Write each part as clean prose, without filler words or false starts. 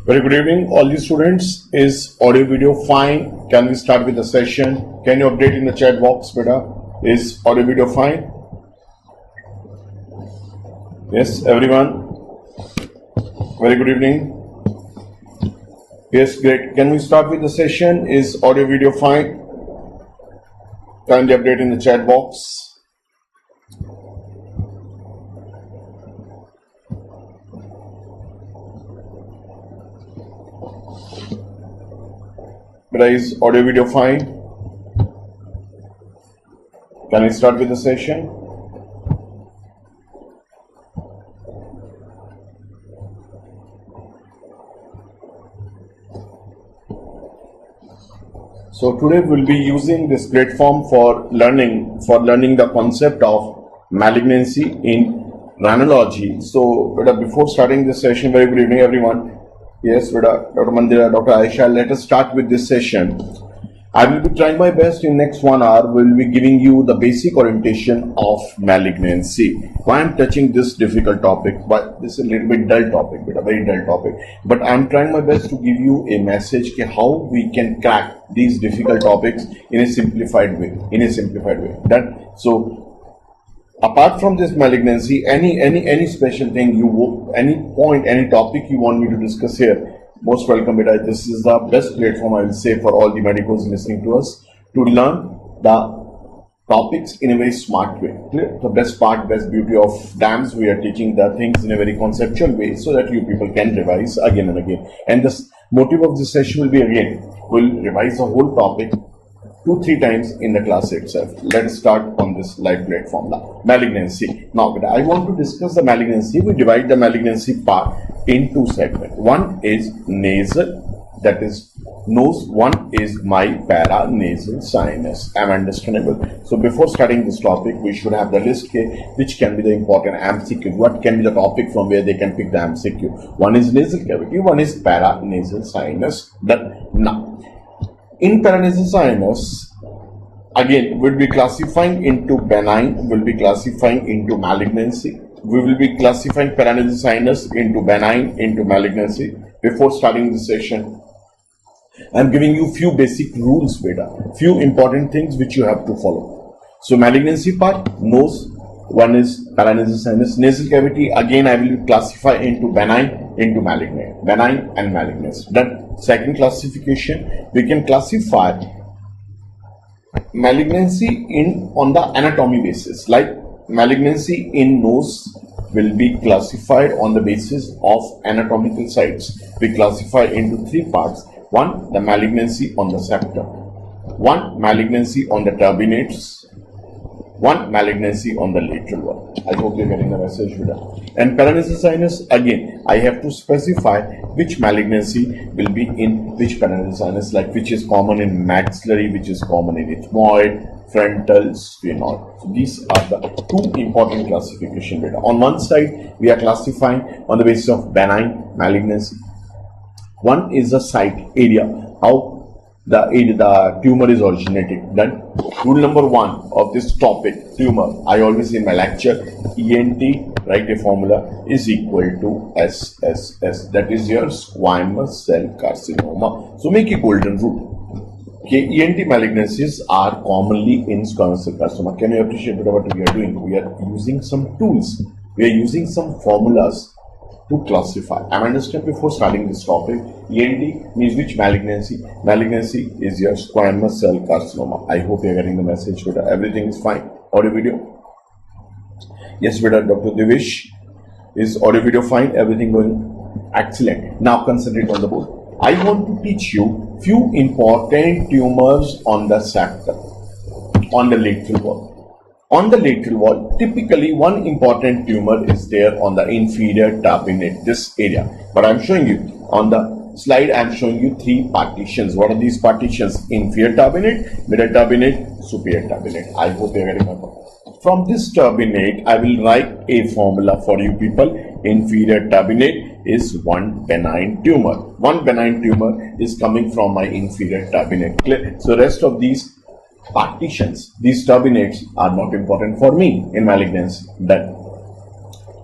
Very good evening, all the students. Is audio video fine? Can we start with the session? Can you update in the chat box, beta? Is audio video fine? Yes, everyone. Very good evening. Yes, great. Can we start with the session? Is audio video fine? Kindly update in the chat box. But is audio video fine? Can I start with the session? So today we'll be using this platform for learning the concept of malignancy in Rhinology. So before starting this session, very good evening everyone. Yes, Dr. Mandira, Dr. Aisha, let us start with this session. I will be trying my best in next 1 hour. We'll be giving you the basic orientation of malignancy. Why I'm touching this difficult topic, but this is a little bit dull topic, but a very dull topic. But I'm trying my best to give you a message how we can crack these difficult topics in a simplified way. That so. Apart from this malignancy, any special thing any point, any topic you want me to discuss here, most welcome, beta. This is the best platform I will say for all the medicos listening to us to learn the topics in a very smart way. The best beauty of DAMS, we are teaching the things in a very conceptual way so that you people can revise again and again. And the motive of this session will be we'll revise the whole topic 2-3 times in the class itself. Let us start on this live platform now. Malignancy. Now, I want to discuss the malignancy. We divide the malignancy part in 2 segments. One is nasal, that is nose. One is my paranasal sinus. Am I understandable? So before starting this topic, we should have the list which can be the important MCQ. What can be the topic from where they can pick the MCQ? One is nasal cavity. One is paranasal sinus. Now, in paranasal sinus, again, we'll be classifying into benign, we'll be classifying into malignancy. We will be classifying paranasal sinus into benign, into malignancy. Before starting the session, I'm giving you few basic rules, beta. Few important things which you have to follow. So malignancy part, nose. One is paranasal sinus. Nasal cavity, again, I will classify into benign, into malignant. Benign and malignancy. Then second classification, we can classify malignancy on the anatomy basis. Like malignancy in nose will be classified on the basis of anatomical sites. We classify into 3 parts. One, the malignancy on the septum. One, malignancy on the turbinates. One, malignancy on the lateral wall. I hope you're getting the message with that. And paranasal sinus, again, I have to specify which malignancy will be in which paranasal sinus, like which is common in maxillary, which is common in ethmoid, frontal, sphenoid. So these are the 2 important classification data. On one side, we are classifying on the basis of benign malignancy. One is the site area, how the tumor is originated. Then rule number 1 of this topic, tumor, I always in my lecture, ENT, write a formula, is equal to SSS, that is your squamous cell carcinoma. So make a golden rule. Okay, ENT malignancies are commonly in squamous cell carcinoma. Can you appreciate what we are doing? We are using some tools, we are using some formulas to classify. I understand before starting this topic, ENT means which malignancy? Malignancy is your squamous cell carcinoma. I hope you are getting the message. Everything is fine. Audio video? Yes, Dr. Devish. Is audio video fine? Everything going excellent. Now concentrate on the board. I want to teach you few important tumors on the septum, on the lateral wall. On the lateral wall, typically one important tumor is there on the inferior turbinate, this area. But I'm showing you on the slide, I'm showing you 3 partitions. What are these partitions? Inferior turbinate, middle turbinate, superior turbinate. I hope you're getting my point. From this turbinate, I will write a formula for you people. Inferior turbinate is one benign tumor. One benign tumor is coming from my inferior turbinate. Clear? So rest of these partitions, these turbinates are not important for me in malignancy. Then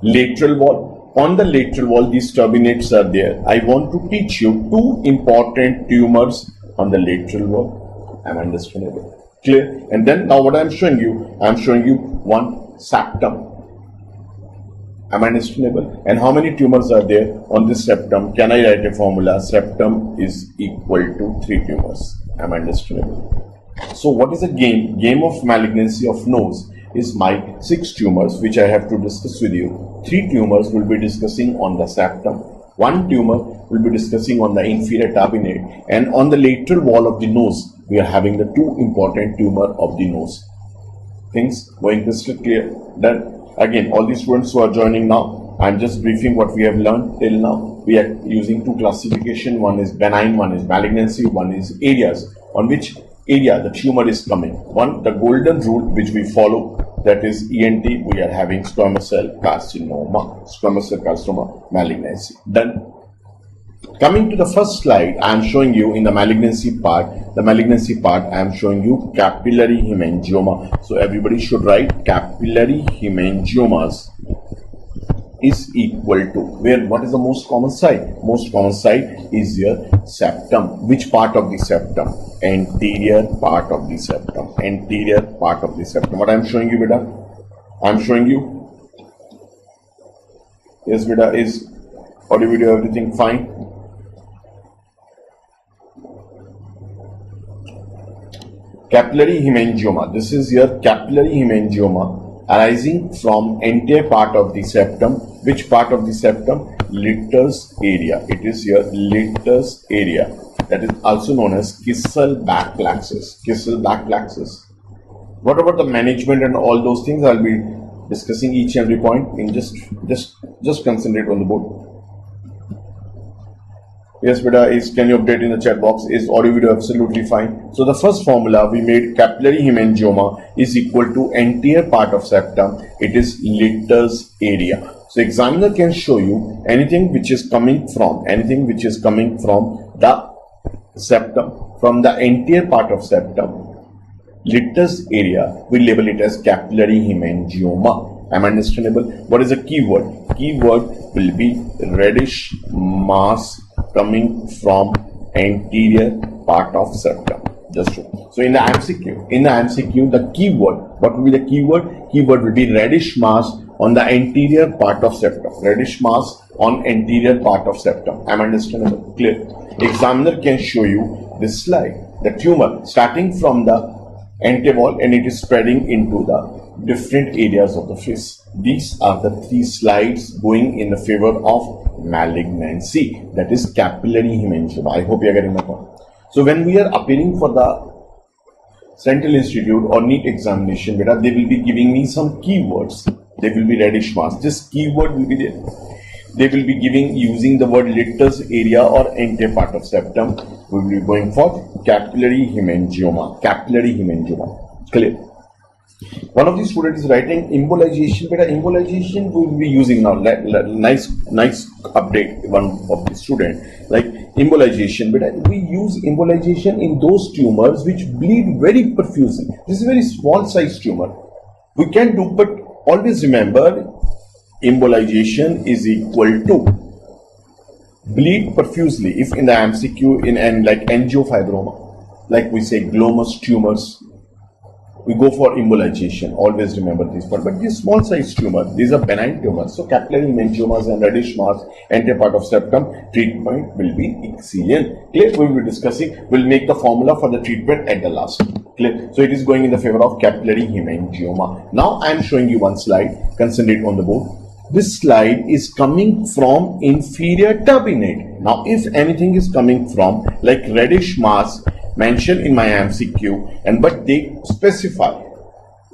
lateral wall. on the lateral wall, these turbinates are there. I want to teach you two important tumors on the lateral wall. Am I understandable? Clear? And then now what I'm showing you one septum. Am I understandable? And how many tumors are there on this septum? Can I write a formula? Septum is equal to 3 tumors. Am I understandable? So what is a game? Game of malignancy of nose is my 6 tumors which I have to discuss with you. 3 tumors will be discussing on the septum. 1 tumor will be discussing on the inferior turbinate, and on the lateral wall of the nose we are having the 2 important tumor of the nose. Things going crystal clear? Done. Again, all the students who are joining now, I am just briefing what we have learned till now. We are using 2 classification. One is benign, one is malignancy, one is areas on which area the tumor is coming. One, the golden rule which we follow, that is ENT, we are having squamous cell carcinoma, malignancy. Done. Coming to the first slide, I am showing you in the malignancy part. I am showing you capillary hemangioma. So everybody should write capillary hemangiomas is equal to where, what is the most common site? Most common site is your septum. Which part of the septum? Anterior part of the septum. Anterior part of the septum. What I am showing you, beta? I am showing you. Yes, beta, is audio, video, everything fine? Capillary hemangioma. This is your capillary hemangioma arising from anterior part of the septum. Which part of the septum? Litters area. It is your litters area. That is also known as Kissel back plexus. Kissel back plexus. What about the management and all those things? I'll be discussing each and every point in just concentrate on the board. Yes, beta, can you update in the chat box? Is audio video absolutely fine? So the first formula we made, capillary hemangioma is equal to anterior part of septum. It is litters area. So examiner can show you anything which is coming from the septum, from the anterior part of septum, litters area, we label it as capillary hemangioma. Am I understandable? What is the keyword? Keyword will be reddish mass coming from anterior part of septum. Just so in the MCQ, the keyword, what will be the keyword? Keyword will be reddish mass on the anterior part of septum. Reddish mass on anterior part of septum. Am I understandable? Clear? Examiner can show you this slide. The tumor starting from the anterior wall and it is spreading into the different areas of the face. These are the 3 slides going in the favor of malignancy, that is capillary hemangioma. I hope you are getting my point. So when we are appearing for the Central Institute or NEET examination, beta, they will be giving me some keywords. They will be reddish mass. This keyword will be there. They will be giving using the word litters area or anterior part of septum. We will be going for capillary hemangioma. Capillary hemangioma. Clear? One of the students is writing embolization. Beta, embolization we will be using now. Nice update. One of the student, like embolization. Beta, we use embolization in those tumors which bleed very profusely. This is a very small size tumor. We can do, but always remember, embolization is equal to bleed profusely. If in the MCQ in like angiofibroma, like we say glomus tumors, we go for embolization. Always remember this part. But these small size tumors, these are benign tumors. So capillary hemangiomas and reddish mass anterior part of septum, treatment will be excellent. Clear? We will be discussing. We'll make the formula for the treatment at the last. Clear? So it is going in the favor of capillary hemangioma. Now I am showing you one slide. Concentrate on the board. This slide is coming from inferior turbinate. Now if anything is coming from like reddish mass mentioned in my MCQ, and but they specify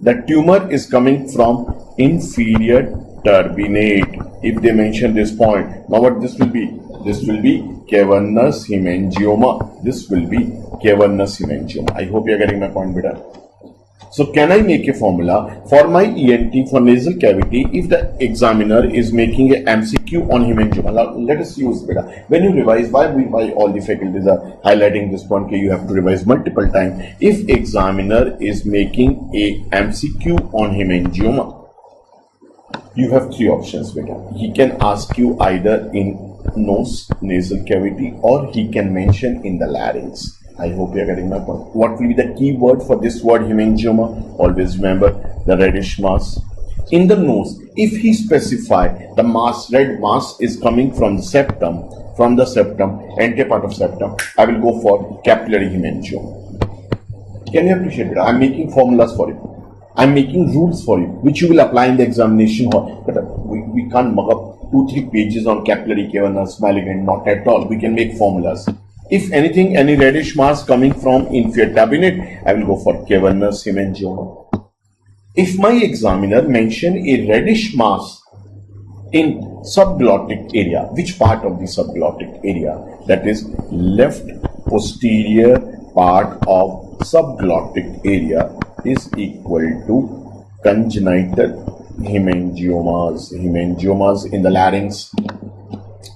the tumor is coming from inferior turbinate. If they mention this point, now what this will be? This will be cavernous hemangioma. This will be cavernous hemangioma. I hope you are getting my point, beta. So can I make a formula for my ENT for nasal cavity if the examiner is making a MCQ on hemangioma? Now let us use beta. When you revise, why all the faculties are highlighting this point? You have to revise multiple times. If examiner is making a MCQ on hemangioma, You have three options, beta. He can ask you either in nose, nasal cavity, or he can mention in the larynx. I hope you are getting my point. What will be the key word for this word hemangioma? Always remember the reddish mass. In the nose, if he specify the mass, red mass is coming from the septum, antepart of septum, I will go for capillary hemangioma. Can you appreciate it? I'm making formulas for you. I'm making rules for you, which you will apply in the examination hall. But we can't mug up 2-3 pages on capillary, cavernous, malignant, not at all. We can make formulas. If anything, any reddish mass coming from inferior tabinate, I will go for cavernous hemangioma. If my examiner mention a reddish mass in subglottic area, which part of the subglottic area? That is left posterior part of subglottic area is equal to congenital hemangiomas. Hemangiomas in the larynx.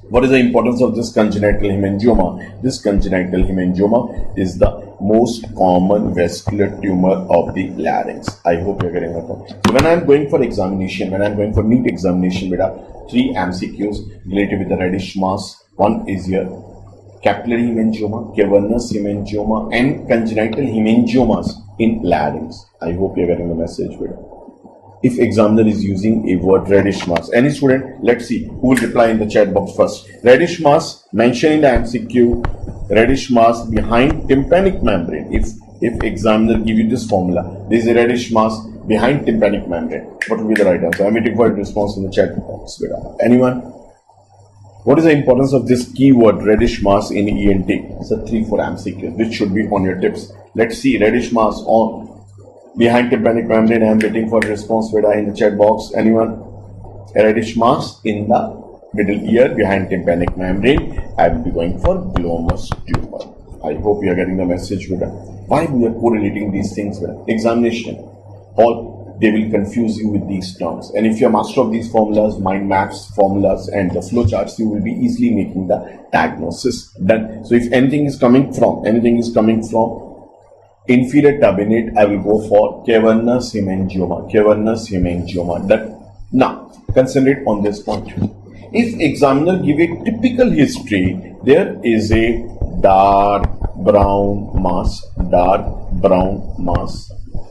What is the importance of this congenital hemangioma? This congenital hemangioma is the most common vascular tumor of the larynx. I hope you're getting my point. So when I'm going for examination, when I'm going for NEET examination, we have 3 MCQs related with the reddish mass. One is here capillary hemangioma, cavernous hemangioma, and congenital hemangiomas in larynx. I hope you're getting the message, beta. If examiner is using a word reddish mass, any student, let's see who will reply in the chat box first. Reddish mass, mention in the MCQ, reddish mass behind tympanic membrane. If examiner give you this formula, there is a reddish mass behind tympanic membrane. What will be the right answer? I'm waiting for a response in the chat box, beta. Anyone? What is the importance of this keyword reddish mass in ENT? It's a 3-4 MCQ, which should be on your tips. Let's see reddish mass on behind tympanic membrane. I am waiting for a response, beta, in the chat box. Anyone? A reddish mass in the middle ear behind tympanic membrane. I will be going for glomus tumor. I hope you are getting the message, beta. Why we are correlating these things, beta? Examination hall, they will confuse you with these terms, and if you are master of these formulas, mind maps, formulas, and the flowcharts, you will be easily making the diagnosis done. So if anything is coming from inferior tabinate, I will go for cavernous hemangioma. Cavernous hemangioma. That now concentrate on this point. If examiner give a typical history, there is a dark brown mass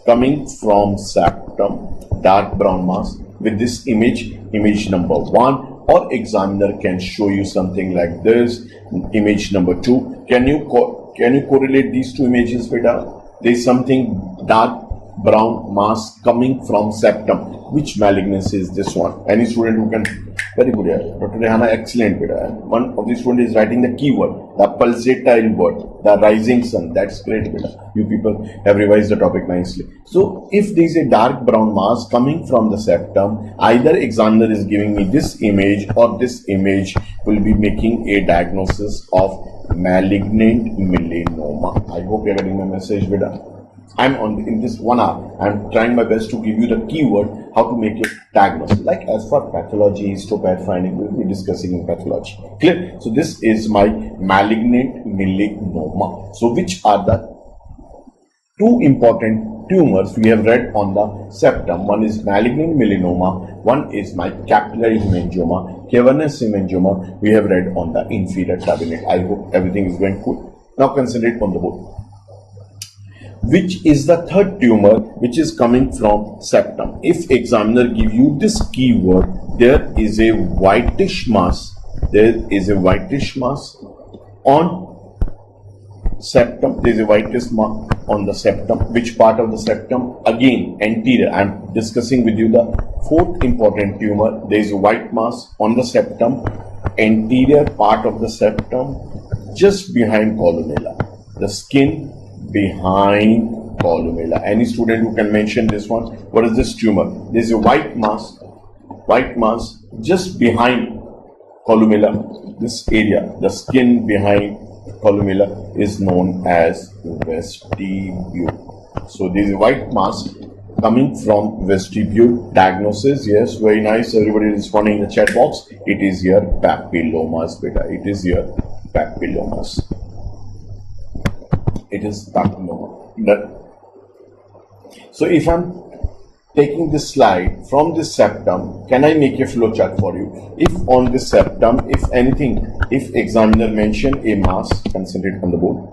coming from septum, dark brown mass with this image number 1, or examiner can show you something like this, image number 2. Can you correlate these two images, beta? There is something dark brown mass coming from septum. Which malignancy is this one? Any student who can, very good, yeah. Dr. Rehana, excellent, beta. One of the students is writing the keyword, the pulsatile word, the rising sun. That's great, beta. You people have revised the topic nicely. So if there is a dark brown mass coming from the septum, either examiner is giving me this image, or this image will be making a diagnosis of malignant melanoma. I hope you are getting my message, beta. I'm in this 1 hour, I'm trying my best to give you the keyword, how to make a diagnosis. Like as for pathology, histopath finding, we'll be discussing in pathology. Clear? So this is my malignant melanoma. So which are the 2 important tumors we have read on the septum? One is malignant melanoma, one is my capillary hemangioma, cavernous hemangioma we have read on the inferior tabinate. I hope everything is going good. Now concentrate on the board. Which is the third tumor which is coming from septum? If examiner give you this keyword, there is a whitish mass. There is a whitish mass on septum. There is a whitish mass on the septum. Which part of the septum? Again, anterior. I am discussing with you the 4th important tumor. There is a white mass on the septum, anterior part of the septum, just behind columella. The skin behind columella. Any student who can mention this one? What is this tumor? There is a white mass just behind columella. This area, the skin behind columella, is known as vestibule. So there is a white mass coming from vestibule. Diagnosis, yes, very nice. Everybody is responding in the chat box. It is your papillomas, beta. It is your papillomas. It is papilloma. So if I'm taking this slide from this septum, can I make a flow chart for you? If on this septum, if anything, if examiner mention a mass, concentrate on the board.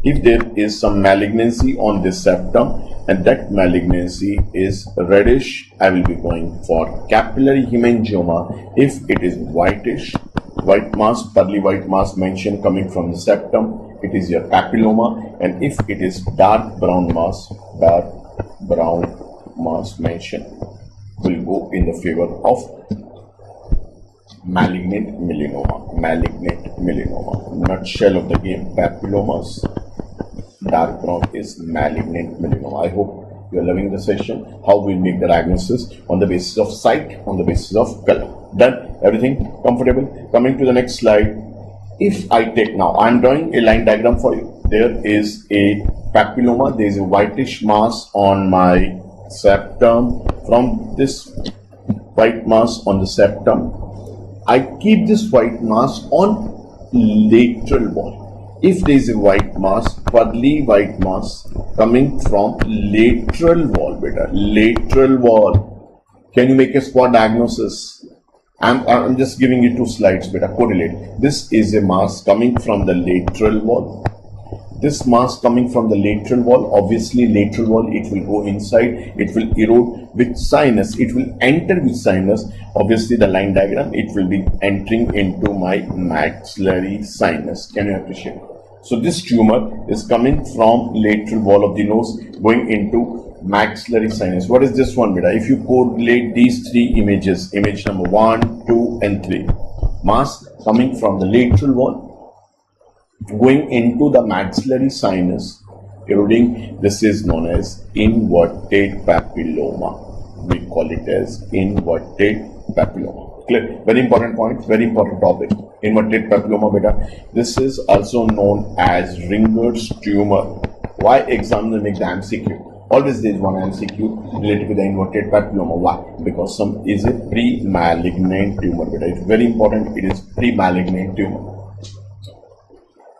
If there is some malignancy on this septum and that malignancy is reddish, I will be going for capillary hemangioma. If it is whitish, white mass, pearly white mass mentioned coming from the septum, it is your papiloma. And if it is dark brown mass mentioned, will go in the favor of malignant melanoma. Nutshell of the game: papillomas, dark brown is malignant melanoma. I hope you are loving the session. How we make the diagnosis on the basis of sight, on the basis of color. Done. Everything comfortable? Coming to the next slide. If I take now, I am drawing a line diagram for you. There is a papilloma. There is a whitish mass on my septum. From this white mass on the septum, I keep this white mass on lateral wall. If there is a white mass, pearly white mass coming from lateral wall, beta, lateral wall. Can you make a spot diagnosis? I'm just giving you two slides, beta, correlate. This is a mass coming from the lateral wall. This mass coming from the lateral wall, obviously lateral wall, it will go inside, it will erode with sinus, it will enter with sinus. Obviously the line diagram, it will be entering into my maxillary sinus. Can you appreciate? So this tumor is coming from lateral wall of the nose going into maxillary sinus. What is this one, beta? If you correlate these three images, image number 1, 2 and 3, mass coming from the lateral wall going into the maxillary sinus, eroding, this is known as inverted papilloma. We call it as inverted papilloma. Clear? Very important point, very important topic. Inverted papilloma, beta. This is also known as Ringer's tumor. Why examiner make the MCQ? Always there is one MCQ related to the inverted papilloma. Why? Because some is a pre-malignant tumor, beta. It's very important. It is pre-malignant tumor.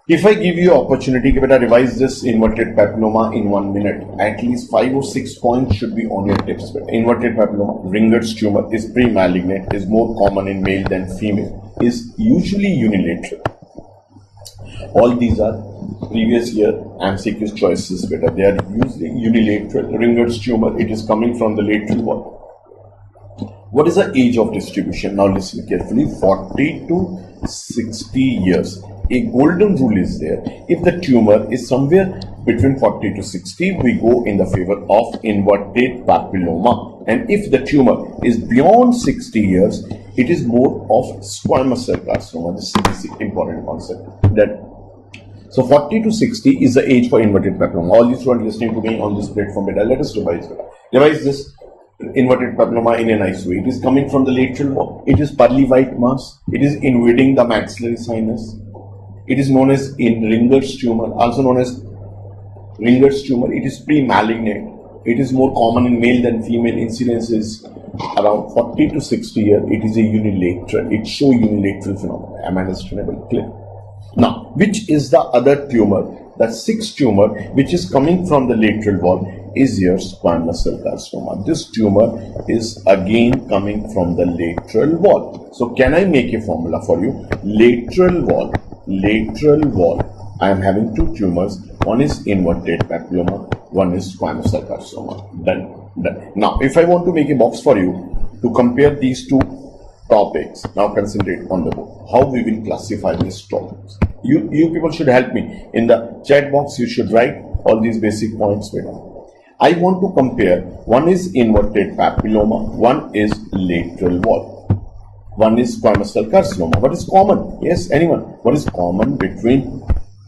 If I give you opportunity, beta, revise this inverted papilloma in 1 minute, at least 5 or 6 points should be on your tips. Inverted papilloma, Ringer's tumor, is pre-malignant, is more common in male than female, is usually unilateral. All these are previous year MCQ choices, beta. They are usually unilateral. Ringer's tumor, it is coming from the lateral wall. What is the age of distribution? Now listen carefully. 40 to 60 years. A golden rule is there. If the tumor is somewhere between 40 to 60, we go in the favor of inverted papilloma. And if the tumor is beyond 60 years, it is more of squamous cell carcinoma. This is the important concept. So 40 to 60 is the age for inverted papilloma. All you students listening to me on this platform, beta, let us revise it. Revise this inverted papilloma in a nice way. It is coming from the lateral wall. It is pearly white mass. It is invading the maxillary sinus. It is known as Ringer's tumor, also known as Ringer's tumor. It is pre-malignant. It is more common in male than female. Incidence is around 40 to 60 years. It is a unilateral. It shows unilateral phenomena. Am I understandable? Clear? Now, which is the other tumor? The sixth tumor, which is coming from the lateral wall, is your squamous cell carcinoma. This tumor is again coming from the lateral wall. So, can I make a formula for you? Lateral wall. I am having two tumors. One is inverted papilloma, one is squamous cell carcinoma. Done. Now, if I want to make a box for you to compare these two topics, now concentrate on the board. How we will classify these topics. You people should help me. In the chat box, you should write all these basic points. I want to compare. One is inverted papilloma, one is lateral wall. One is squamous cell carcinoma. What is common? Yes, anyone? What is common between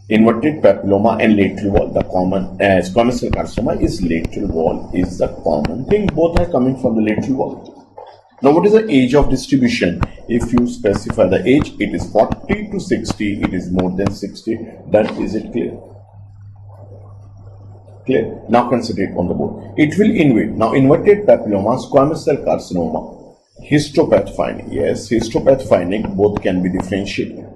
inverted papilloma and lateral wall? The common squamous cell carcinoma is lateral wall is the common thing. Both are coming from the lateral wall. Now, what is the age of distribution? If you specify the age, it is 40 to 60. It is more than 60. That is it clear? Clear. Now concentrate on the board. It will invade. Now, inverted papilloma, squamous cell carcinoma. Histopath finding, yes, histopath finding, both can be differentiated.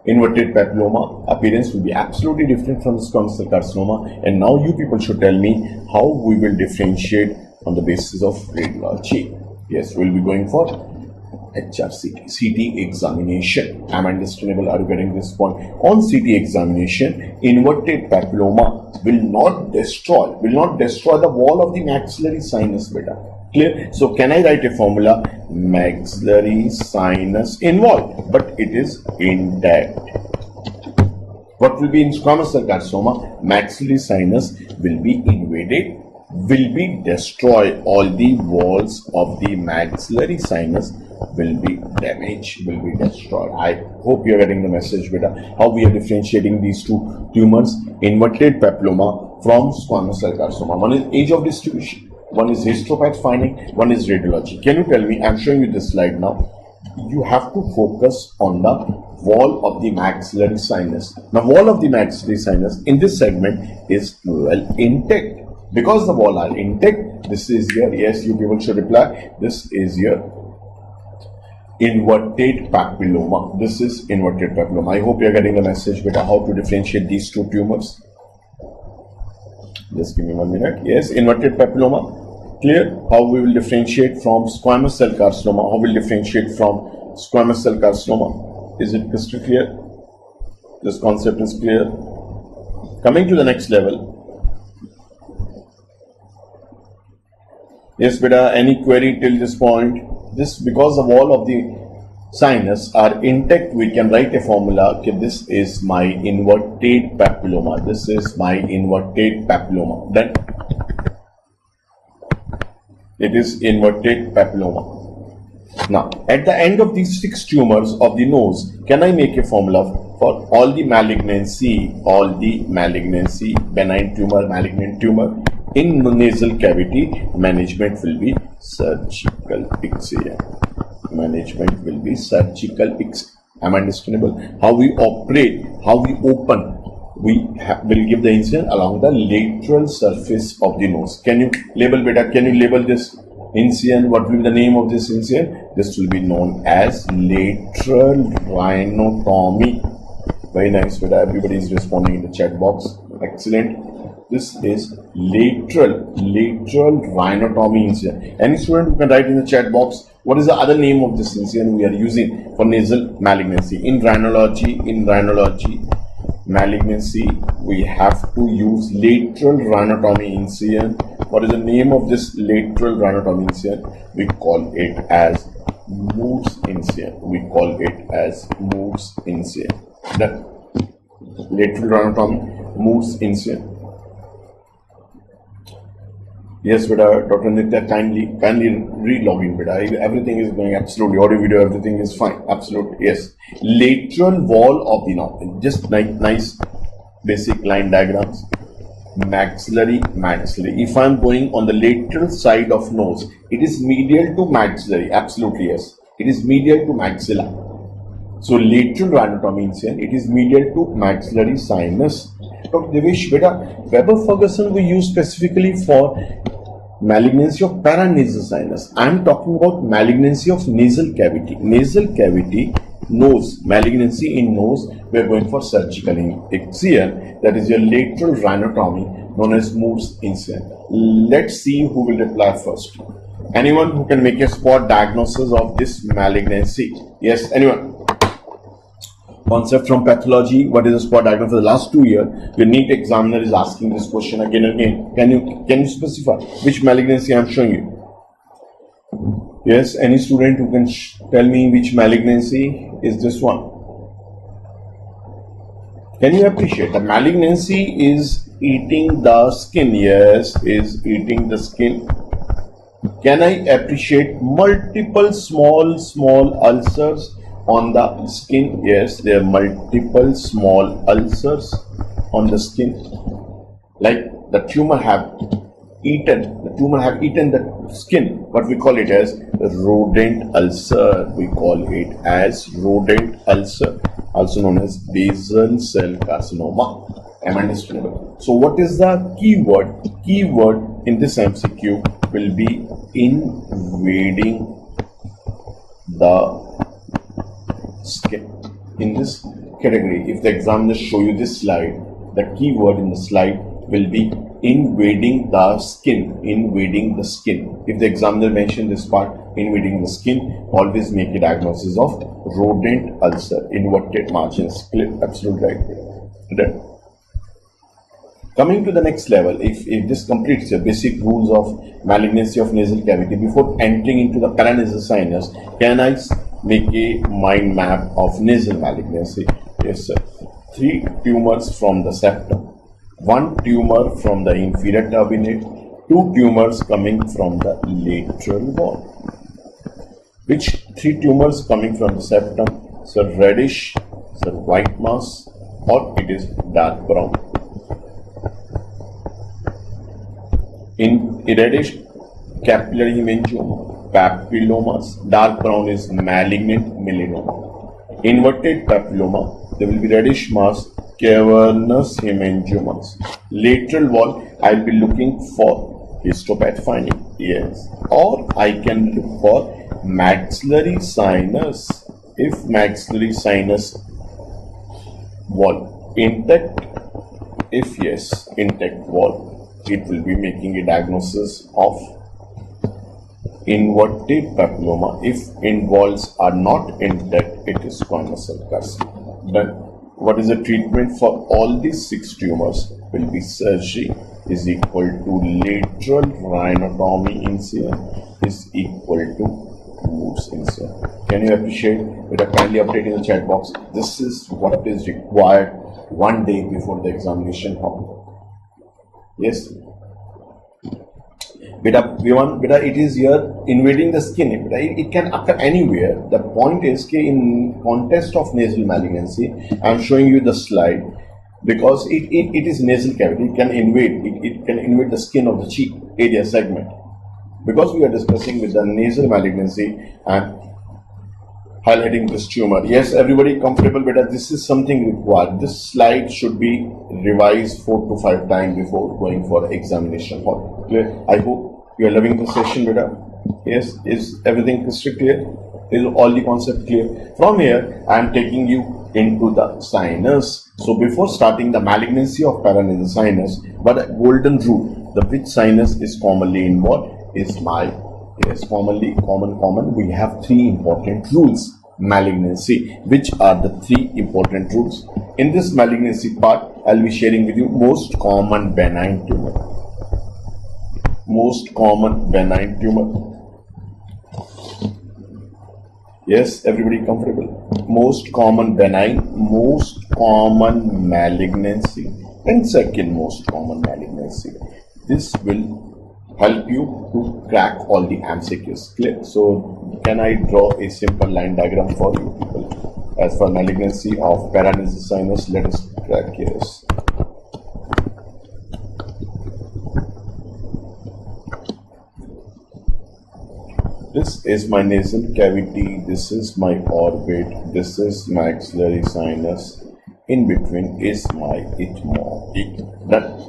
Inverted papilloma appearance will be absolutely different from the squamous cell carcinoma. And now you people should tell me how we will differentiate on the basis of radiology. Yes, we'll be going for HRCT, CT examination. Am I understandable? Are you getting this point? On CT examination, inverted papilloma will not destroy the wall of the maxillary sinus, beta. Clear? So can I write a formula? Maxillary sinus involved, but it is intact. What will be in squamous cell carcinoma? Maxillary sinus will be invaded, will be destroyed. All the walls of the maxillary sinus will be damaged, will be destroyed. I hope you are getting the message, beta. How we are differentiating these two tumors, inverted papilloma from squamous cell carcinoma. One is age of distribution, one is histopath finding, one is radiology. Can you tell me? I'm showing you this slide now. You have to focus on the wall of the maxillary sinus. Now, wall of the maxillary sinus in this segment is well intact. Because the wall are intact, this is your, yes, you people should reply, this is your inverted papilloma. This is inverted papilloma. I hope you are getting the message, beta, how to differentiate these two tumors. Just give me 1 minute. Yes, inverted papilloma. Clear? How we will differentiate from squamous cell carcinoma? How we will differentiate from squamous cell carcinoma? Is it crystal clear? This concept is clear. Coming to the next level. Yes, beta, any query till this point? This, because the wall of the sinus are intact, we can write a formula. Okay, this is my inverted papilloma. This is my inverted papilloma. Then it is inverted papilloma. Now, at the end of these 6 tumors of the nose, can I make a formula for all the malignancy, benign tumor, malignant tumor in nasal cavity? Management will be surgical excision. Management will be surgical excision. Am I understandable? How we operate, how we open, we will give the incision along the lateral surface of the nose. Can you label, beta? Can you label this incision? What will be the name of this incision? This will be known as lateral rhinotomy. Very nice, beta. Everybody is responding in the chat box. Excellent. This is lateral rhinotomy incision. Any student who can write in the chat box what is the other name of this incision we are using for nasal malignancy. In rhinology, malignancy, we have to use lateral rhinotomy incision. What is the name of this lateral rhinotomy incision? We call it as Moore's incision. We call it as Moore's incision. The lateral rhinotomy, Moore's incision. Yes, beta, Dr. Nitya, kindly re-log in, beta. Everything is going absolutely, audio, video, everything is fine. Absolutely, yes. Lateral wall of the nose. Just nice basic line diagrams. Maxillary. If I'm going on the lateral side of nose, it is medial to maxillary. Absolutely, yes. It is medial to maxilla. So lateral rhinotomy incision, it is medial to maxillary sinus. Dr. Devesh, beta, Weber-Ferguson we use specifically for malignancy of paranasal sinus. I am talking about malignancy of nasal cavity. Nasal cavity, nose, malignancy in nose, we are going for surgical excision. That is your lateral rhinotomy known as Moore's incision. Let's see who will reply first. Anyone who can make a spot diagnosis of this malignancy? Yes, anyone? Concept from pathology. What is the spot diagnosis? For the last 2 years, your NEET examiner is asking this question again and again. Can you specify which malignancy I am showing you? Yes, any student who can tell me which malignancy is this one? Can you appreciate the malignancy is eating the skin? Yes, is eating the skin. Can I appreciate multiple small ulcers on the skin? Yes, there are multiple small ulcers on the skin. Like the tumor have eaten the skin. What we call it as rodent ulcer. We call it as rodent ulcer, also known as basal cell carcinoma. Am I understandable? So what is the keyword? Keyword in this MCQ will be invading the skin. In this category, if the examiner show you this slide, the keyword in the slide will be invading the skin. Invading the skin. If the examiner mentioned this part, invading the skin, always make a diagnosis of rodent ulcer, inverted margins. Clear? Absolutely right. Coming to the next level, if this completes the basic rules of malignancy of nasal cavity, before entering into the paranasal sinus, can I make a mind map of nasal malignancy? Yes, sir. 3 tumors from the septum, 1 tumor from the inferior turbinate, 2 tumors coming from the lateral wall. Which 3 tumors coming from the septum? Sir, reddish, sir, white mass, or it is dark brown. In reddish, capillary hemangioma, papilomas. Dark brown is malignant melanoma. Inverted papiloma, there will be reddish mass, cavernous hemangiomas. Lateral wall, I'll be looking for histopath finding. Yes. Or I can look for maxillary sinus. If maxillary sinus wall intact, if yes, intact wall, it will be making a diagnosis of inverted papilloma. If walls are not intact, it is squamous cell carcinoma. Then, what is the treatment for all these 6 tumors? Will be surgery is equal to lateral rhinotomy incision is equal to Mohs incision. Can you appreciate? With a kindly update in the chat box. This is what is required one day before the examination hall. Yes, beta, it is here invading the skin. Beta, it can occur anywhere. The point is that in context of nasal malignancy, I am showing you the slide because it is nasal cavity. It can invade the skin of the cheek area segment. Because we are discussing with the nasal malignancy and highlighting this tumor. Yes, everybody comfortable, beta. This is something required. This slide should be revised 4 to 5 times before going for examination hall. Clear? I hope you are loving the session, beta. Yes, is everything crystal clear? Is all the concept clear? From here, I am taking you into the sinus. So before starting the malignancy of paranasal sinus, but a golden rule, the which sinus is commonly involved is my. Yes, common. We have 3 important rules. Malignancy. Which are the 3 important rules? In this malignancy part, I'll be sharing with you most common benign tumor. Most common benign tumor. Yes, everybody comfortable? Most common benign, most common malignancy, and second most common malignancy. This will help you to crack all the MCQs. Clear? So, can I draw a simple line diagram for you people? As for malignancy of paranasal sinus, let us crack this. This is my nasal cavity. This is my orbit. This is maxillary sinus. In between is my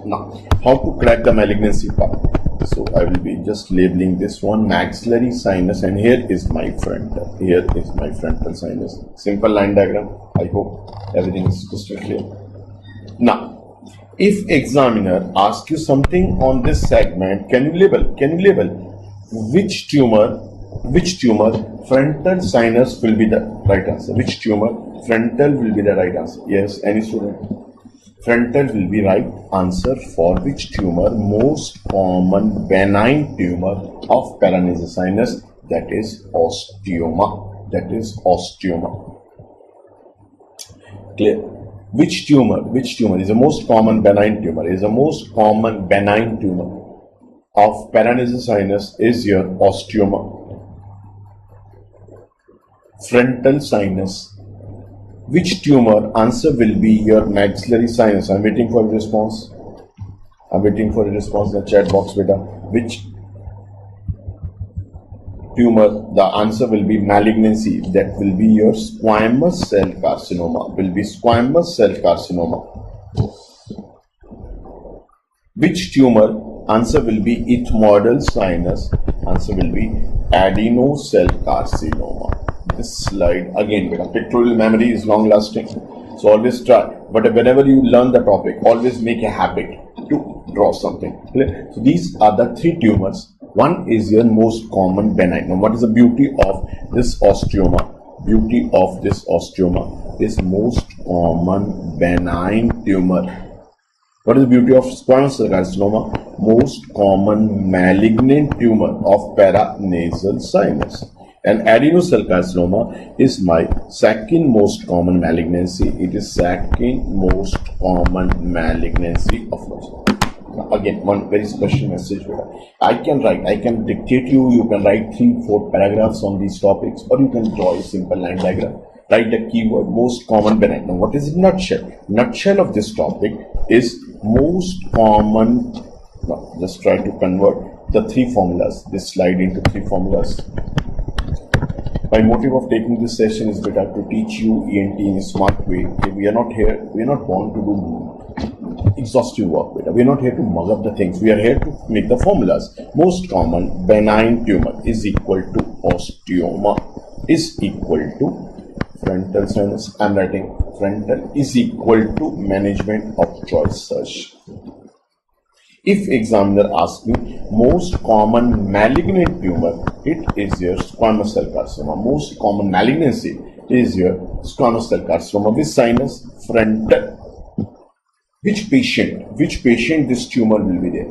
Now, how to crack the malignancy part? So I will be just labeling this one maxillary sinus, and here is my frontal. Here is my frontal sinus. Simple line diagram. I hope everything is crystal clear. Now, if examiner asks you something on this segment, can you label which tumor frontal sinus will be the right answer? Which tumor frontal will be the right answer? Yes, any student? Frontal will be right answer for which tumor? Most common benign tumor of paranasal sinus, that is osteoma. That is osteoma. Clear? Which tumor is the most common benign tumor? Is the most common benign tumor of paranasal sinus is your osteoma. Frontal sinus. Which tumor? Answer will be your maxillary sinus. I'm waiting for a response. In the chat box, beta. Which tumor? The answer will be malignancy. That will be your squamous cell carcinoma. Which tumor? Answer will be ethmoidal sinus. Answer will be adenocell carcinoma. This slide again, pictorial memory is long lasting, so always try. But whenever you learn the topic, always make a habit to draw something. Clear? So these are the three tumors. One is your most common benign. Now what is the beauty of this osteoma? Beauty of this osteoma is most common benign tumor. What is the beauty of squamous cell carcinoma? Most common malignant tumor of paranasal sinus. And adenosine carcinoma is my second most common malignancy. It is second most common malignancy of nose. Again, one very special message here. I can dictate you can write 3-4 paragraphs on these topics, or you can draw a simple line diagram. Write the keyword most common benign. Now, what is the nutshell? Nutshell of this topic is most common. Now, just try to convert the three formulas, this slide into three formulas. My motive of taking this session is better to teach you ENT in a smart way. Okay, we are not born to do exhaustive work. We are not here to mug up the things. We are here to make the formulas. Most common benign tumor is equal to osteoma is equal to frontal sinus. I am writing frontal is equal to management of choice search. If examiner asks me most common malignant tumor, it is your squamous cell carcinoma. Most common malignancy is your squamous cell carcinoma with sinus frontal. Which patient this tumor will be there?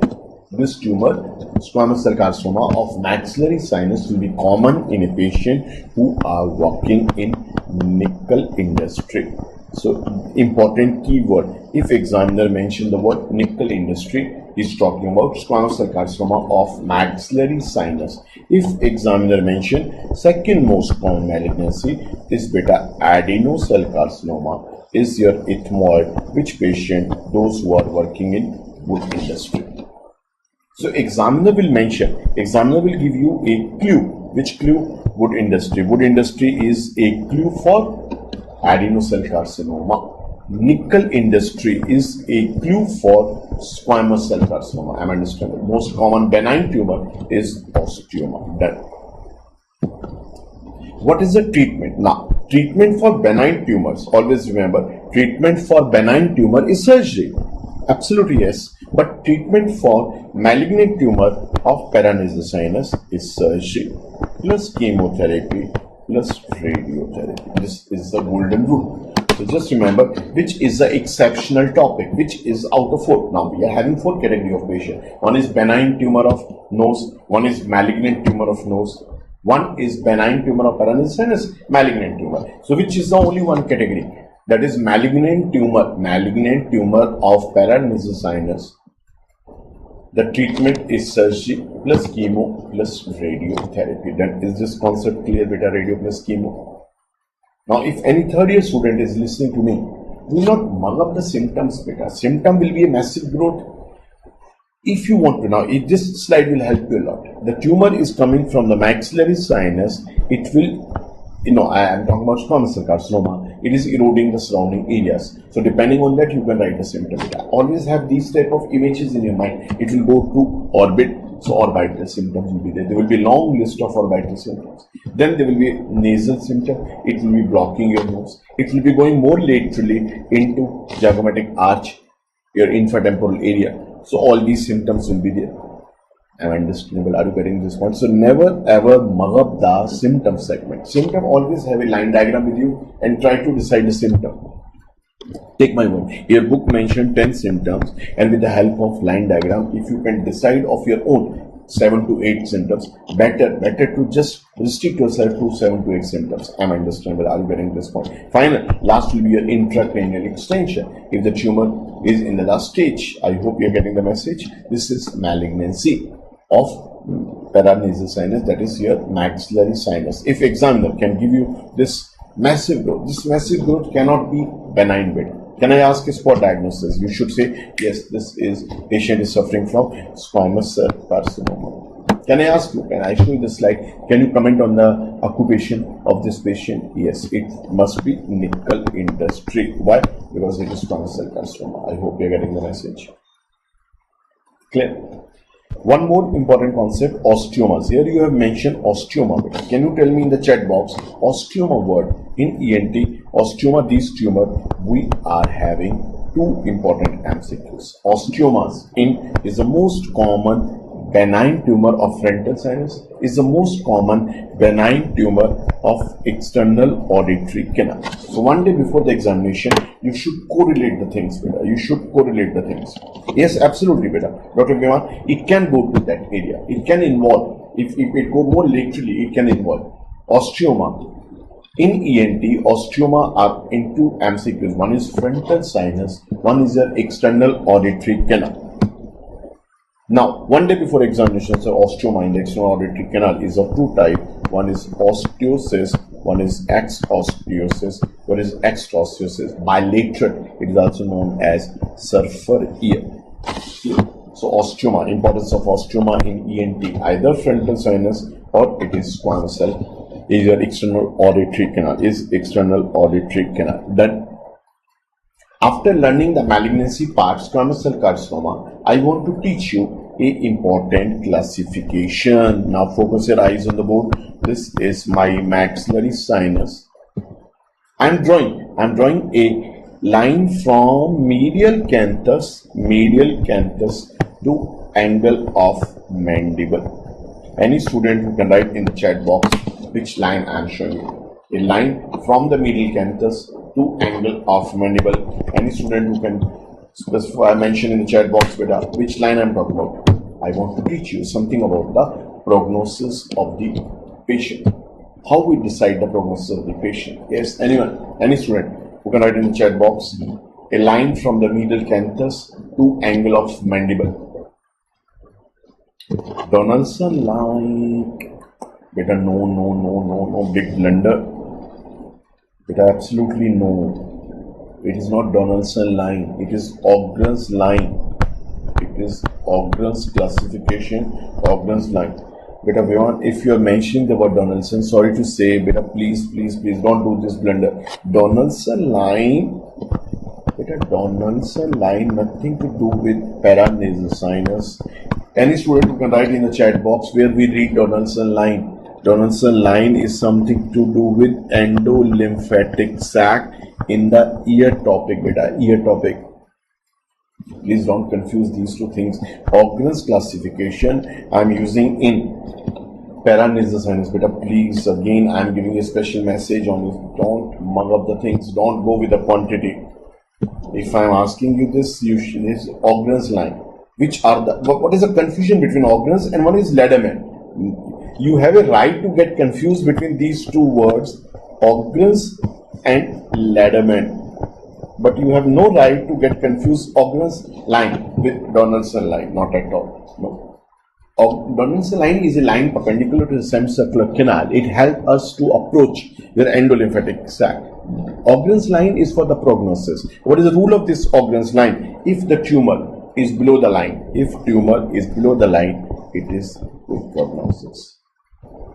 This tumor, squamous cell carcinoma of maxillary sinus, will be common in a patient who are working in nickel industry. So, important keyword. If examiner mention the word nickel industry, is talking about squamous cell carcinoma of maxillary sinus. If examiner mention second most common malignancy is beta adenosine carcinoma is your ethmoid, which patient? Those who are working in wood industry. So examiner will give you a clue. Which clue? Wood industry. Wood industry is a clue for adenosine carcinoma. Nickel industry is a clue for squamous cell carcinoma. I'm understanding. Most common benign tumor is osteoma. Done. What is the treatment? Now, treatment for benign tumors. Always remember, treatment for benign tumor is surgery. Absolutely yes. But treatment for malignant tumor of paranasal sinus is surgery plus chemotherapy plus radiotherapy. This is the golden rule. So just remember which is the exceptional topic, which is out of 4. Now we are having 4 category of patient. One is benign tumor of nose, one is malignant tumor of nose, one is benign tumor of paranasal sinus, malignant tumor. So which is the only one category? That is malignant tumor of paranasal sinus. The treatment is surgery plus chemo plus radiotherapy. Then is this concept clear? Beta radio plus chemo. Now, if any third year student is listening to me, do not mug up the symptoms, beta. Symptom will be a massive growth. If you want to now, this slide will help you a lot. The tumor is coming from the maxillary sinus. It will, I am talking about squamous cell carcinoma. It is eroding the surrounding areas. So depending on that, you can write the symptom. Always have these type of images in your mind. It will go to orbit. So orbital symptoms will be there. There will be a long list of orbital symptoms. Then there will be nasal symptom. It will be blocking your nose. It will be going more laterally into zygomatic arch, your infratemporal area. So all these symptoms will be there. Am I understandable? Are you getting this point? So never ever mug up the symptom segment. Symptom always have a line diagram with you and try to decide the symptom. Take my word. Your book mentioned 10 symptoms, and with the help of line diagram, if you can decide of your own 7 to 8 symptoms, better to just restrict yourself to 7 to 8 symptoms. Am I understandable? Are you getting this point? Final, last will be your intracranial extension. If the tumor is in the last stage, I hope you are getting the message. This is malignancy of paranasal sinus, that is your maxillary sinus. If examiner can give you this massive growth cannot be benign bit. Can I ask a spot diagnosis? You should say, yes, this is patient is suffering from squamous cell carcinoma. Can I ask you, can I show you the slide? Can you comment on the occupation of this patient? Yes, it must be nickel industry. Why? Because it is squamous cell carcinoma. I hope you are getting the message. Clear? One more important concept, osteomas. Here you have mentioned osteoma. Can you tell me in the chat box, osteoma word in ENT, osteoma, these tumor we are having two important MCQs. Osteomas is the most common benign tumor of frontal sinus, is the most common benign tumor of external auditory canal. So one day before the examination, you should correlate the things, beta. You should correlate the things. Yes, absolutely, beta. Dr. Viman, it can go to that area. It can involve, if it go more laterally, it can involve osteoma. In ENT, osteoma are in two MCQs. One is frontal sinus, one is an external auditory canal. Now, one day before examination, so osteoma in the external auditory canal is of two types. One is osteosis, one is exosteosis, one is extraosteosis. Bilateral, it is also known as surfer ear. So, osteoma, importance of osteoma in ENT, either frontal sinus or it is squamous cell, is your external auditory canal, is external auditory canal. Then, after learning the malignancy part, squamous cell carcinoma, I want to teach you a important classification. Now focus your eyes on the board. This is my maxillary sinus. I'm drawing a line from medial canthus to angle of mandible. Any student who can write in the chat box which line I am showing you. A line from the medial canthus to angle of mandible. Any student who can specify, mention in the chat box, beta, which line I am talking about. I want to teach you something about the prognosis of the patient. How we decide the prognosis of the patient. Yes, anyone, any student who can write in the chat box. A line from the medial canthus to angle of mandible. Donaldson line. Beta, no, big blunder. Beta, absolutely no. It is not Donaldson line. It is Ogren's line. It is Ogren's classification, Ogren's line. Beta, if you are mentioning the word Donaldson, sorry to say, beta, please don't do this blunder. Donaldson line, beta, Donaldson line, nothing to do with paranasal sinus. Any student who can write in the chat box where we read Donaldson line. Donaldson line is something to do with endolymphatic sac in the ear topic, beta, ear topic. Please don't confuse these two things. Ogren's classification I am using in paranasal sinus, beta. Please, again, I am giving a special message on this. Don't mug up the things. Don't go with the quantity. If I am asking you this, you should is Ogren's line. Which are the, what is the confusion between Ogren's and one is Lederman? You have a right to get confused between these two words, Ogren's and Lederman. But you have no right to get confused Ogren's line with Donaldson line, not at all. No. Donaldson line is a line perpendicular to the semicircular canal. It helps us to approach your endolymphatic sac. Ogren's line is for the prognosis. What is the rule of this Ogren's line? If the tumor is below the line, it is good prognosis.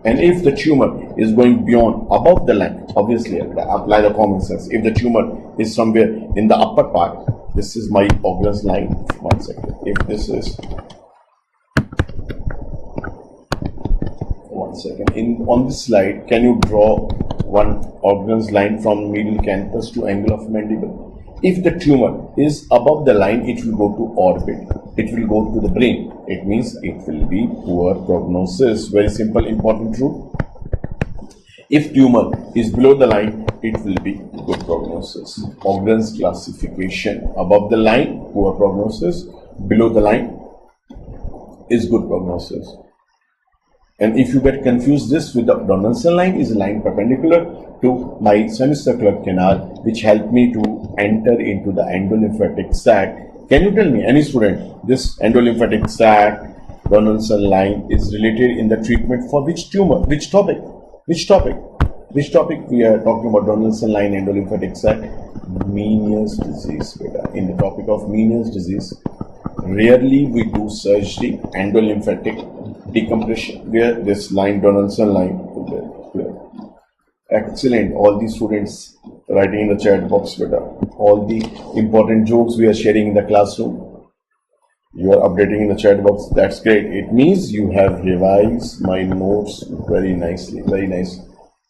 And if the tumor is going beyond, above the line, obviously apply the common sense. If the tumor is somewhere in the upper part, this is my Ogren's line. 1 second. If this is 1 second. On this slide, can you draw one Ogren's line from medial canthus to angle of mandible? If the tumor is above the line, it will go to orbit. It will go to the brain. It means it will be poor prognosis. Very simple, important rule. If tumor is below the line, it will be good prognosis. Ogren's classification. Above the line, poor prognosis. Below the line is good prognosis. And if you get confused, this with the Donaldson line is a line perpendicular to my semicircular canal, which helped me to enter into the endolymphatic sac. Can you tell me, any student, this endolymphatic sac, Donaldson line is related in the treatment for which tumor? Which topic? Which topic? Which topic we are talking about? Donaldson line, endolymphatic sac, Meniere's disease, beta. In the topic of Meniere's disease, rarely we do surgery, endolymphatic decompression, where this line, Donaldson line, excellent. All the students writing in the chat box, beta. All the important jokes we are sharing in the classroom, you are updating in the chat box. That's great. It means you have revised my notes very nicely. Very nice.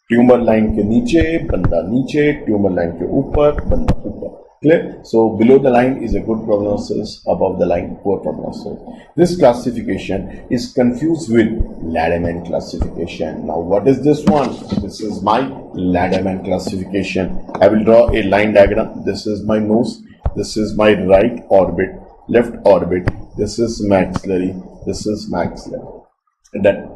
Tumor line के नीचे, बंदा नीचे, tumor line के ऊपर, बंदा ऊपर. Clear? So below the line is a good prognosis, above the line poor prognosis. This classification is confused with Ladderman classification. Now what is this one? This is my Ladderman classification. I will draw a line diagram. This is my nose. This is my right orbit, left orbit. This is maxillary. This is maxillary. And then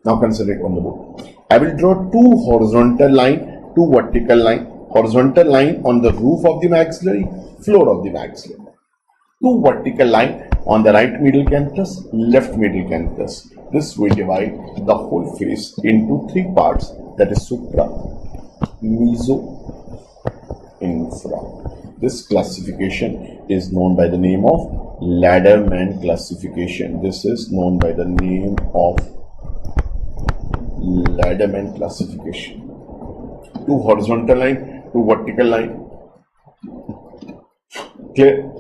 now consider it on the board. I will draw two horizontal line, two vertical line. Horizontal line on the roof of the maxillary, floor of the maxillary. Two vertical line on the right middle canthus, left middle canthus. This will divide the whole face into three parts, that is supra, meso, infra. This classification is known by the name of Ladderman classification. This is known by the name of Ladderman classification. Two horizontal line, two vertical line. Clear?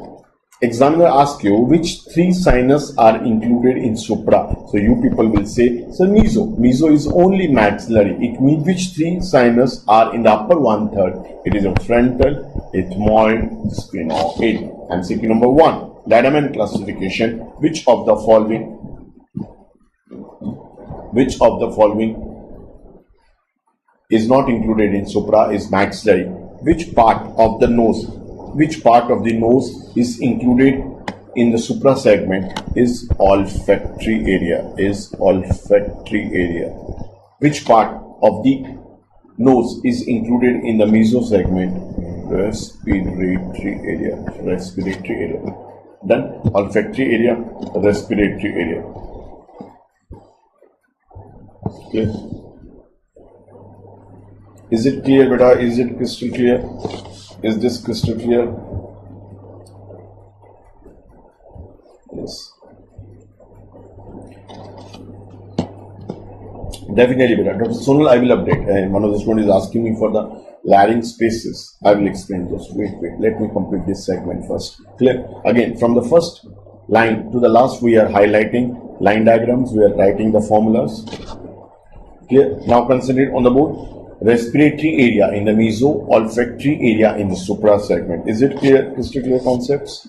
Examiner asks you which three sinus are included in supra. So you people will say, so meso. Meso is only maxillary. It means which three sinus are in the upper 1/3. It is a frontal, ethmoid, sphenoid. And second number one, Ladderman classification. Which of the following is not included in supra is maxillary? Which part of the nose is included in the supra segment is olfactory area, Which part of the nose is included in the meso segment? Respiratory area. Then olfactory area, respiratory area. Okay. Is it clear, beta? Is it crystal clear? Is this crystal clear? Yes. Definitely, beta. Dr. Sonal, I will update. And one of the students is asking me for the larynx spaces. I will explain this. Wait. Let me complete this segment first. Clear? Again, from the first line to the last, we are highlighting line diagrams. We are writing the formulas. Clear? Now consider it on the board. Respiratory area in the meso, olfactory area in the supra segment. Is it clear? Crystal clear concepts?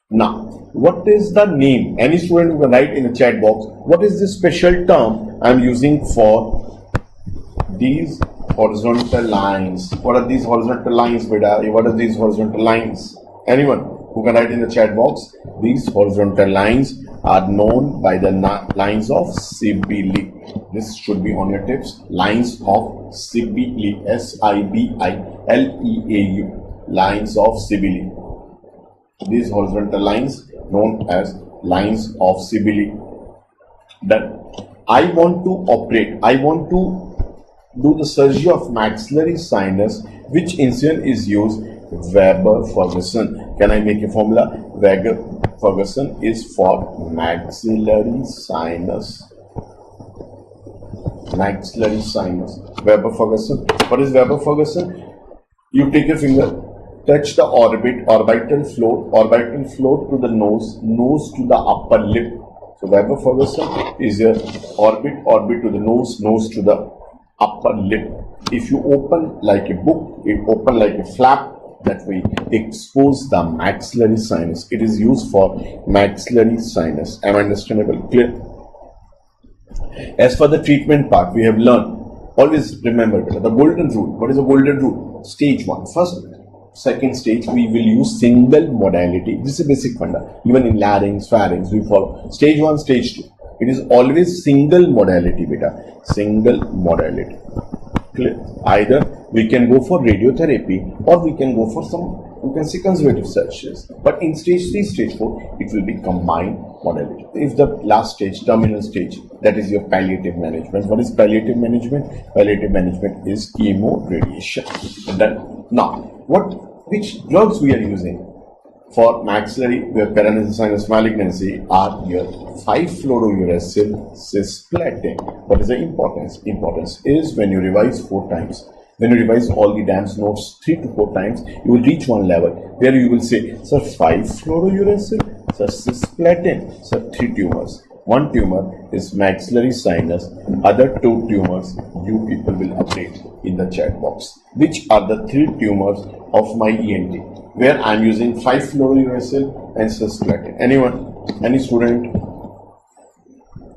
Now, what is the name? Any student who can write in the chat box, what is this special term I am using for these horizontal lines? What are these horizontal lines, beta? What are these horizontal lines? Anyone who can write in the chat box? These horizontal lines are known by the lines of Sibili. This should be on your tips. Lines of Sibili. Sibileau. Lines of Sibili. These horizontal lines known as lines of Sibili. Then I want to do the surgery of maxillary sinus. Which incision is used? Weber-Ferguson. Can I make a formula? Weber-Ferguson is for maxillary sinus. Weber-Ferguson. What is Weber-Ferguson? You take your finger, touch the orbital floor to the nose to the upper lip. So Weber-Ferguson is your orbit to the nose to the upper lip. If you open like a book, it open like a flap, that way expose the maxillary sinus. It is used for maxillary sinus. Am I understandable? Clear? As for the treatment part, we have learned, always remember the golden rule. What is the golden rule? Stage 1. First, second stage, we will use single modality. This is a basic funda. Even in larynx, pharynx, we follow stage 1, stage 2. It is always single modality, beta. Single modality. Clear? Either we can go for radiotherapy or we can go for some, you can say, conservative surgeries. But in stage 3, stage 4, it will be combined modality. If the last stage, terminal stage, that is your palliative management. What is palliative management? Palliative management is chemo, radiation. And then, now, which drugs we are using for maxillary paranasal sinus malignancy are your 5-fluorouracil cisplatin. What is the importance? Importance is when you revise 4 times. When you revise all the DAMS notes 3 to 4 times, you will reach one level where you will say, sir, 5-fluorouracil, sir, cisplatin, sir, 3 tumors. One tumor is maxillary sinus, other 2 tumors you people will update in the chat box. Which are the 3 tumors of my ENT, where I'm using 5-fluorouracil and cisplatin. Anyone? Any student?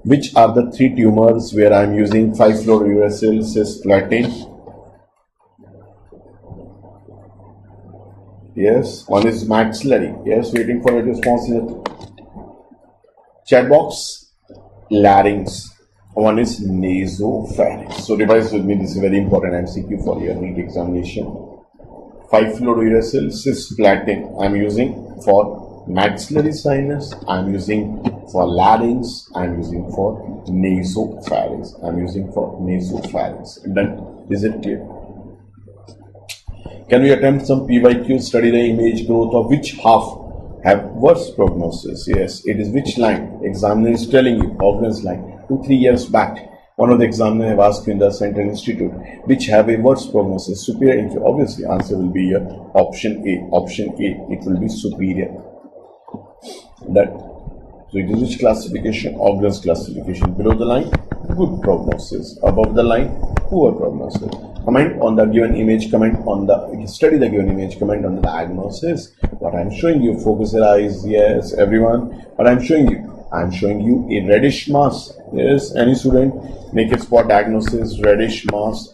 Which are the 3 tumors where I'm using 5-fluorouracil, cisplatin? Yes, one is maxillary. Yes, waiting for a response in the chat box. Larynx. One is nasopharynx. So revise with me. This is very important MCQ for your NEET examination. 5-fluorouracil, cisplatin. I'm using for maxillary sinus. I'm using for larynx. I'm using for nasopharynx. I'm using for nasopharynx. Done. Is it clear? Can we attempt some PYQ? Study the image growth of which half have worse prognosis? Yes, it is which line? Examiner is telling you, organs line. 2-3 years back, one of the examiners have asked you in the Central Institute, which have a worse prognosis, superior, inferior. Obviously, answer will be your option A. Option A, it will be superior. That. So it is which classification? Organs classification. Below the line, good prognosis. Above the line, poor prognosis. Comment on the given image, comment on the, study the given image, comment on the diagnosis. What I'm showing you, focus your eyes, yes, everyone. What I'm showing you a reddish mass. Yes, any student, make a spot diagnosis, reddish mass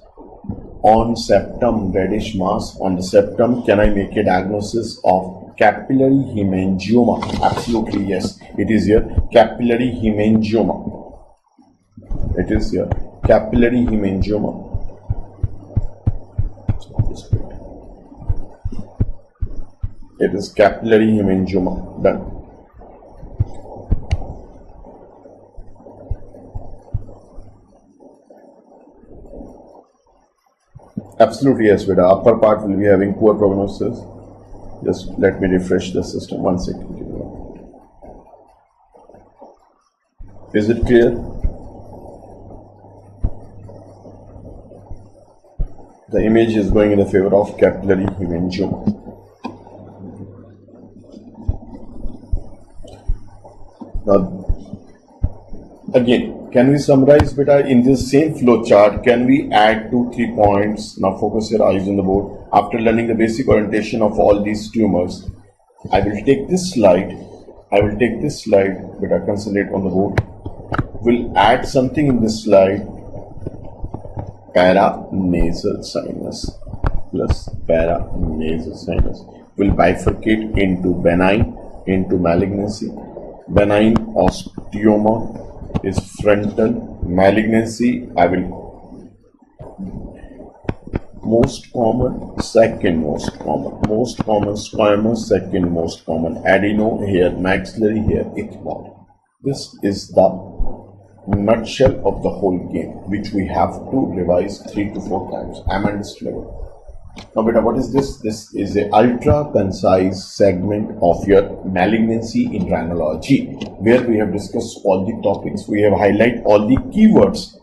on septum, reddish mass on the septum. Can I make a diagnosis of capillary hemangioma? Absolutely, yes. It is here, capillary hemangioma. It is here, capillary hemangioma. It is capillary hemangioma. Done. Absolutely, yes, beta. Upper part will be having poor prognosis. Just let me refresh the system. 1 second. Is it clear? The image is going in the favor of capillary hemangioma. Now, again, can we summarize beta in this same flow chart? Can we add 2-3 points? Now focus your eyes on the board. After learning the basic orientation of all these tumors, I will take this slide. Beta, concentrate on the board. We'll add something in this slide. Paranasal sinus plus paranasal sinus. We'll bifurcate into benign, into malignancy. Benign osteoma is frontal. Malignancy, I will most common, second most common, squamous, second most common, adeno here, maxillary here, ethmoid. This is the nutshell of the whole game, which we have to revise 3 to 4 times. I'm at this level. Now beta, what is this? This is a ultra concise segment of your malignancy in Rhinology, where we have discussed all the topics. We have highlighted all the keywords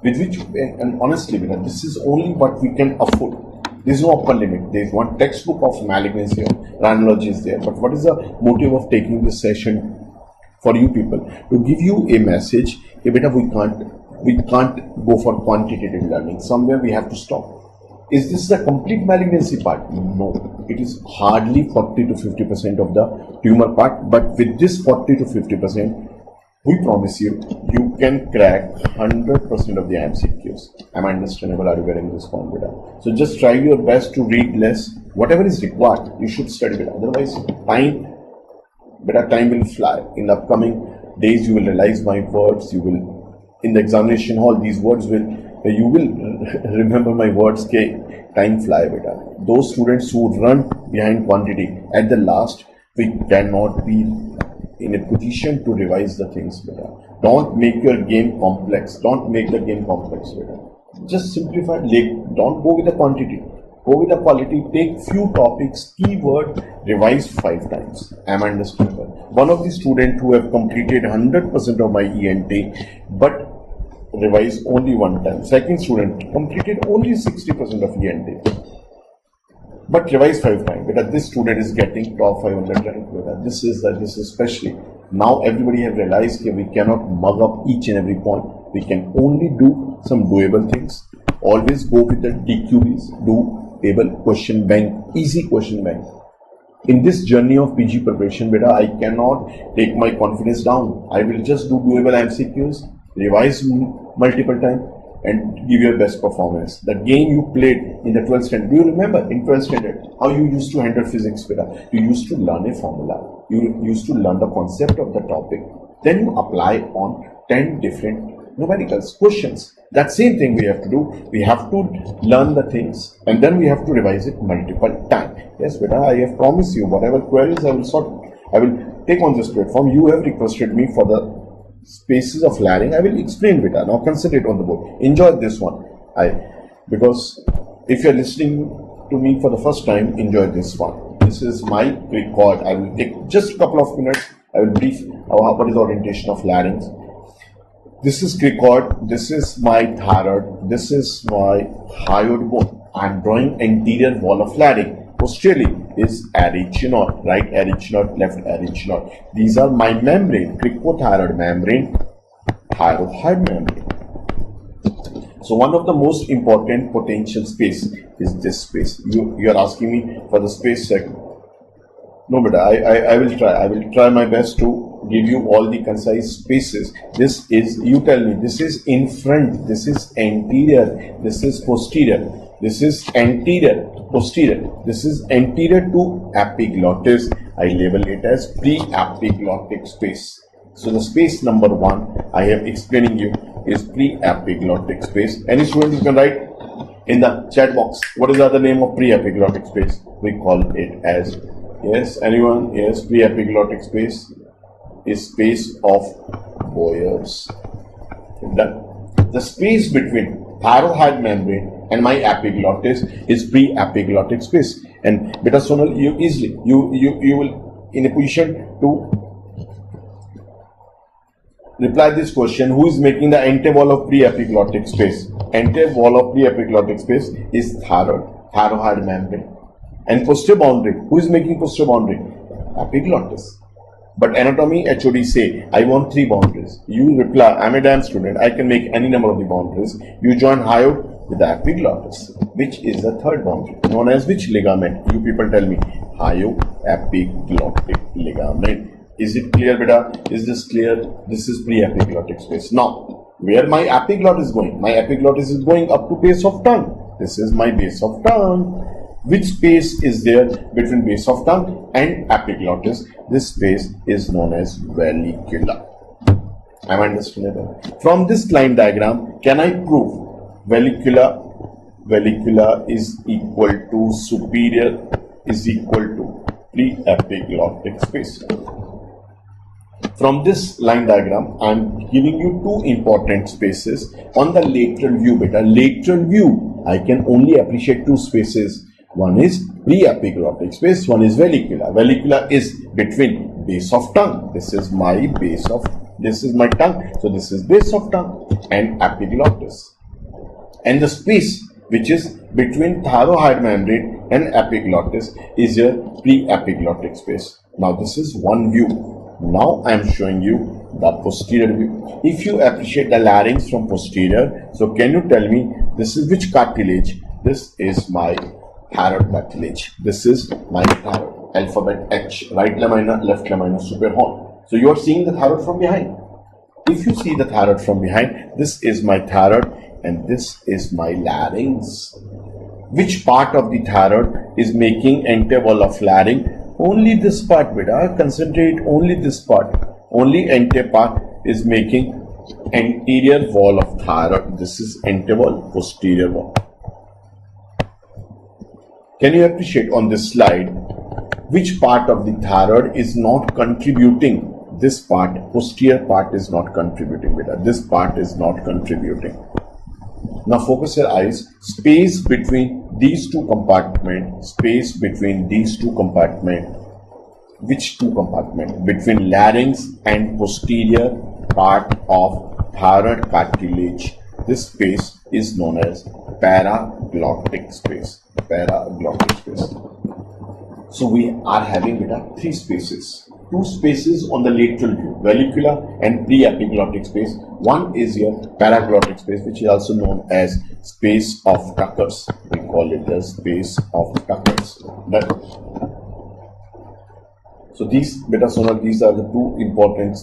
with which, and honestly beta, this is only what we can afford. There is no upper limit. There is one textbook of malignancy, Rhinology is there. But what is the motive of taking this session for you people? To give you a message. Hey, beta, we can't go for quantitative learning. Somewhere we have to stop. Is this the complete malignancy part? No, it is hardly 40 to 50% of the tumor part. But with this 40 to 50%, we promise you, you can crack 100% of the MCQs. Am I understandable? Are you getting this point, beta? So just try your best to read less. Whatever is required, you should study it. Otherwise, time will fly. In the upcoming days, you will realize my words. You will, in the examination hall, these words will. You will remember my words. Time fly, beta. Those students who run behind quantity, at the last, we cannot be in a position to revise the things, beta. Don't make your game complex. Don't make the game complex, beta. Just simplify. Don't go with the quantity. Go with the quality. Take few topics, keyword, revise 5 times. Am I understandable? One of the students who have completed 100% of my ENT, but revise only 1 time. Second student completed only 60% of ENT, but revise 5 times. Because this student is getting top 500 rank. This is especially now everybody have realized that we cannot mug up each and every point. We can only do some doable things. Always go with the DQBs. Do able question bank, easy question bank. In this journey of PG preparation, beta, I cannot take my confidence down. I will just do doable MCQs, revise multiple times, and give your best performance. The game you played in the 12th standard, do you remember in 12th standard how you used to handle physics, beta? You used to learn a formula, you used to learn the concept of the topic, then you apply on 10 different numericals, questions. That same thing we have to do. We have to learn the things and then we have to revise it multiple times. Yes, beta, I have promised you whatever queries I will sort, I will take on this platform. You have requested me for the spaces of layering. I will explain, beta. Now concentrate on the board. Enjoy this one. Because if you are listening to me for the first time, enjoy this one. This is my record. I will take just a couple of minutes. I will brief what is the orientation of larynx. This is cricoid. This is my thyroid. This is my hyoid bone. I am drawing anterior wall of larynx. Posteriorly is arytenoid, right arytenoid, left arytenoid. These are my membrane, cricothyroid membrane, thyroid membrane. So one of the most important potential space is this space. You are asking me for the space segment. No, but I will try. I will try my best to give you all the concise spaces. This is, you tell me, this is in front, this is anterior, this is posterior. This is anterior, posterior. This is anterior to epiglottis. I label it as pre-epiglottic space. So the space number 1 I am explaining you is pre-epiglottic space. Any student, you can write in the chat box. What is the other name of pre-epiglottic space? We call it as, yes, anyone? Yes, pre-epiglottic space is space of Boyer's. The space between thyroid membrane and my epiglottis is pre-epiglottic space. And beta sonal, you easily you will in a position to reply this question. Who is making the anterior wall of pre-epiglottic space? Anterior wall of pre-epiglottic space is thyroid membrane. And posterior boundary, who is making posterior boundary? Epiglottis. But anatomy HOD say, I want 3 boundaries. You reply, I'm a damn student, I can make any number of the boundaries. You join hyoid with the epiglottis, which is the 3rd boundary, known as which ligament? You people tell me. Hyoepiglottic ligament. Is it clear, beta? Is this clear? This is pre-epiglottic space. Now, where my epiglottis is going? My epiglottis is going up to base of tongue. This is my base of tongue. Which space is there between base of tongue and epiglottis? This space is known as vallicula. Am I understandable? From this line diagram, can I prove vallicula is equal to superior is equal to pre-epiglottic space? From this line diagram, I am giving you 2 important spaces on the lateral view, beta. Lateral view, I can only appreciate 2 spaces. One is pre-epiglottic space, one is vallicula. Vallicula is between base of tongue. This is my base of, this is my tongue. So this is base of tongue and epiglottis. And the space which is between thyroid membrane and epiglottis is your pre-epiglottic space. Now this is one view. Now I am showing you the posterior view. If you appreciate the larynx from posterior, so can you tell me this is which cartilage? This is my thyroid cartilage. This is my thyroid, alphabet H, right lamina, left lamina, superior horn. So you are seeing the thyroid from behind. If you see the thyroid from behind, this is my thyroid and this is my larynx. Which part of the thyroid is making anterior wall of larynx? Only this part, beta. Concentrate only this part. Only anterior part is making anterior wall of thyroid. This is anterior wall, posterior wall. Can you appreciate on this slide which part of the thyroid is not contributing? This part, posterior part, is not contributing, beta. This part is not contributing. Now focus your eyes. Space between these 2 compartments. Space between these 2 compartments. Which 2 compartments? Between larynx and posterior part of thyroid cartilage. This space is known as paraglottic space. Paraglottic space. So we are having, beta, 3 spaces. 2 spaces on the lateral view, vallicula and pre-epiglottic space. One is your paraglottic space, which is also known as space of Tucker's. We call it as base of Tuckers. So these beta sonal, these are the two important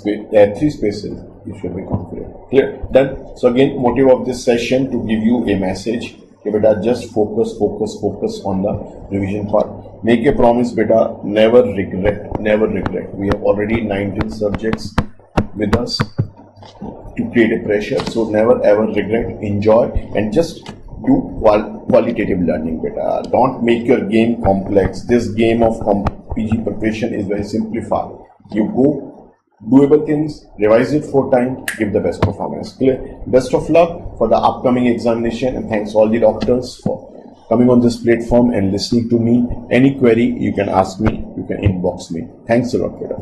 three spaces you should be confident. Clear? Done. So again, motive of this session to give you a message. Okay, beta, just focus on the revision part. Make a promise, beta, never regret, never regret. We have already 19 subjects with us to create a pressure, so never ever regret, enjoy, and just do qualitative learning, beta. Don't make your game complex. This game of PG preparation is very simplified. You go doable things, revise it 4 times, give the best performance. Clear? Best of luck for the upcoming examination, and thanks all the doctors for coming on this platform and listening to me. Any query you can ask me, you can inbox me. Thanks a lot, beta.